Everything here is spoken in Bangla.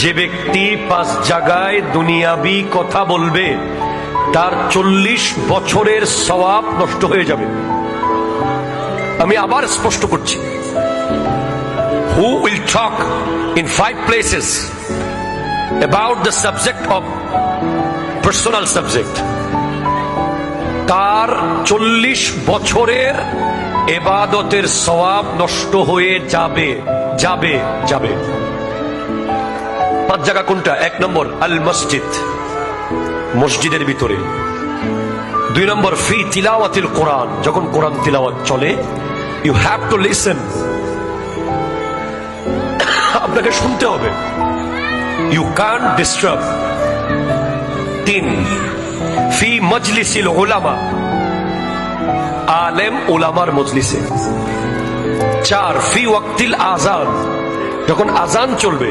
যে ব্যক্তি 5 জায়গায় দুনিয়াবি কথা বলবে তার 40 বছরের সওয়াব নষ্ট হয়ে যাবে। আমি আবার স্পষ্ট করছি, who will talk in 5 places about the subject of personal subject, তার 40 বছরের ইবাদতের সওয়াব নষ্ট হয়ে যাবে যাবে যাবে। 5 জায়গা কোনটা? 1 নম্বর আল মসজিদ, মসজিদের ভিতরে। 2 নম্বর ফি তিলাওয়াতিল কোরআন, যখন কোরআন তিলাওয়াত চলে ইউ হ্যাভ টু লিসেন, আপনাকে শুনতে হবে, ইউ ক্যান ডিস্টার্ব। 3 ফি মজলিসিল উলামা, আলেম উলামার মজলিসে। 4 ফি ওয়াক্তিল আযান, যখন আযান চলবে